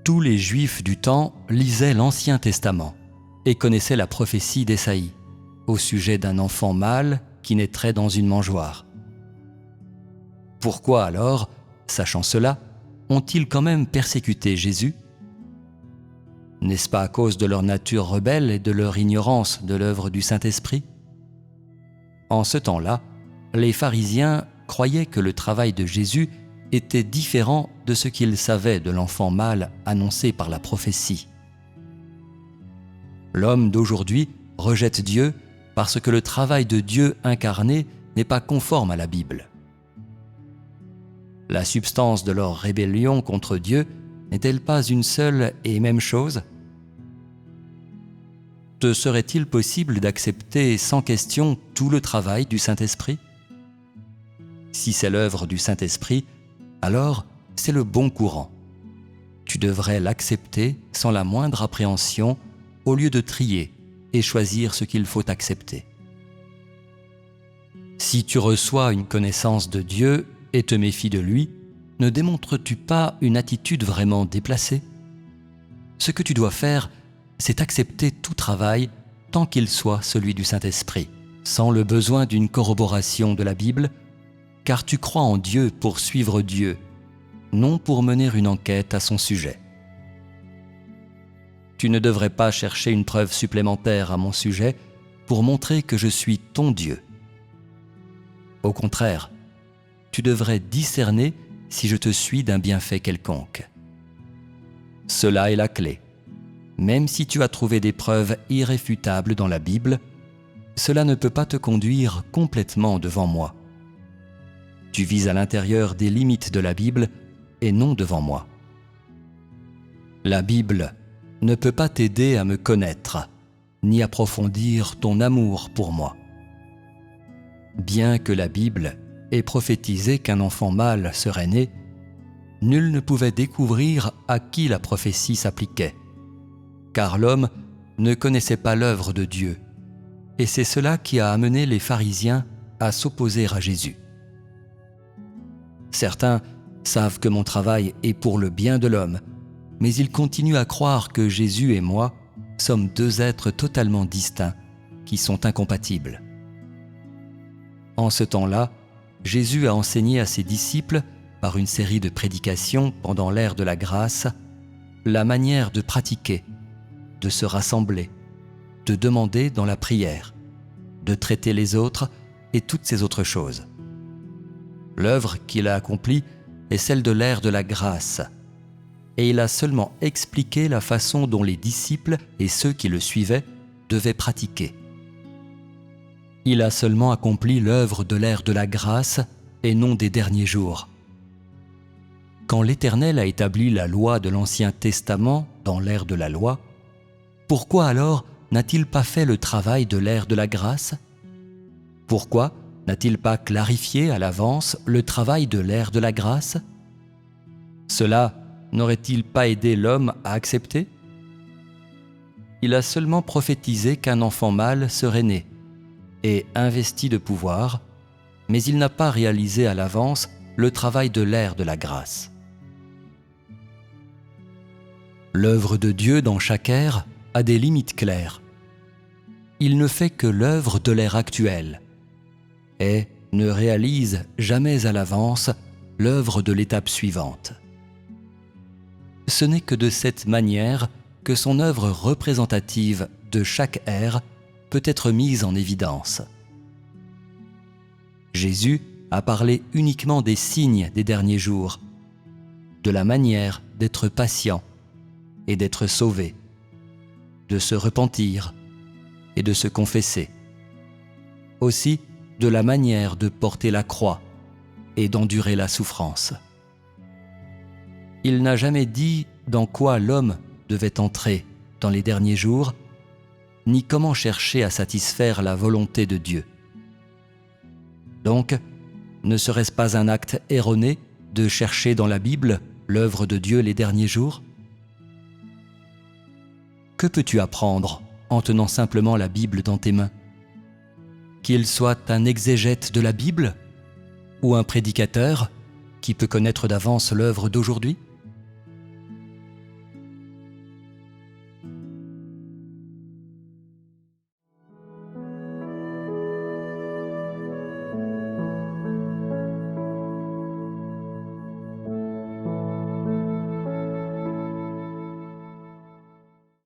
Tous les Juifs du temps lisaient l'Ancien Testament et connaissaient la prophétie d'Ésaïe au sujet d'un enfant mâle qui naîtrait dans une mangeoire. Pourquoi alors, sachant cela, ont-ils quand même persécuté Jésus ? N'est-ce pas à cause de leur nature rebelle et de leur ignorance de l'œuvre du Saint-Esprit ? En ce temps-là, les pharisiens croyaient que le travail de Jésus était différent de ce qu'ils savaient de l'enfant mâle annoncé par la prophétie. L'homme d'aujourd'hui rejette Dieu parce que le travail de Dieu incarné n'est pas conforme à la Bible. La substance de leur rébellion contre Dieu n'est-elle pas une seule et même chose ? Te serait-il possible d'accepter sans question tout le travail du Saint-Esprit ? Si c'est l'œuvre du Saint-Esprit, alors c'est le bon courant. Tu devrais l'accepter sans la moindre appréhension au lieu de trier et choisir ce qu'il faut accepter. Si tu reçois une connaissance de Dieu et te méfies de lui, ne démontres-tu pas une attitude vraiment déplacée ? Ce que tu dois faire, c'est accepter tout travail tant qu'il soit celui du Saint-Esprit, sans le besoin d'une corroboration de la Bible, car tu crois en Dieu pour suivre Dieu, non pour mener une enquête à son sujet. Tu ne devrais pas chercher une preuve supplémentaire à mon sujet pour montrer que je suis ton Dieu. Au contraire, tu devrais discerner si je te suis d'un bienfait quelconque. Cela est la clé. Même si tu as trouvé des preuves irréfutables dans la Bible, cela ne peut pas te conduire complètement devant moi. Tu vis à l'intérieur des limites de la Bible et non devant moi. La Bible ne peut pas t'aider à me connaître, ni approfondir ton amour pour moi. Bien que la Bible ait prophétisé qu'un enfant mâle serait né, nul ne pouvait découvrir à qui la prophétie s'appliquait, car l'homme ne connaissait pas l'œuvre de Dieu, et c'est cela qui a amené les pharisiens à s'opposer à Jésus. Certains savent que mon travail est pour le bien de l'homme, mais ils continuent à croire que Jésus et moi sommes deux êtres totalement distincts, qui sont incompatibles. En ce temps-là, Jésus a enseigné à ses disciples, par une série de prédications pendant l'ère de la grâce, la manière de pratiquer, de se rassembler, de demander dans la prière, de traiter les autres et toutes ces autres choses. L'œuvre qu'il a accomplie est celle de l'ère de la grâce, et il a seulement expliqué la façon dont les disciples et ceux qui le suivaient devaient pratiquer. Il a seulement accompli l'œuvre de l'ère de la grâce et non des derniers jours. Quand l'Éternel a établi la loi de l'Ancien Testament dans l'ère de la loi, pourquoi alors n'a-t-il pas fait le travail de l'ère de la grâce ? Pourquoi n'a-t-il pas clarifié à l'avance le travail de l'ère de la grâce ? Cela n'aurait-il pas aidé l'homme à accepter ? Il a seulement prophétisé qu'un enfant mâle serait né et investi de pouvoir, mais il n'a pas réalisé à l'avance le travail de l'ère de la grâce. L'œuvre de Dieu dans chaque ère a des limites claires. Il ne fait que l'œuvre de l'ère actuelle et ne réalise jamais à l'avance l'œuvre de l'étape suivante. Ce n'est que de cette manière que son œuvre représentative de chaque ère peut être mise en évidence. Jésus a parlé uniquement des signes des derniers jours, de la manière d'être patient et d'être sauvé, de se repentir et de se confesser, aussi de la manière de porter la croix et d'endurer la souffrance. Il n'a jamais dit dans quoi l'homme devait entrer dans les derniers jours, ni comment chercher à satisfaire la volonté de Dieu. Donc, ne serait-ce pas un acte erroné de chercher dans la Bible l'œuvre de Dieu les derniers jours ? Que peux-tu apprendre en tenant simplement la Bible dans tes mains ? Qu'il soit un exégète de la Bible ou un prédicateur qui peut connaître d'avance l'œuvre d'aujourd'hui ?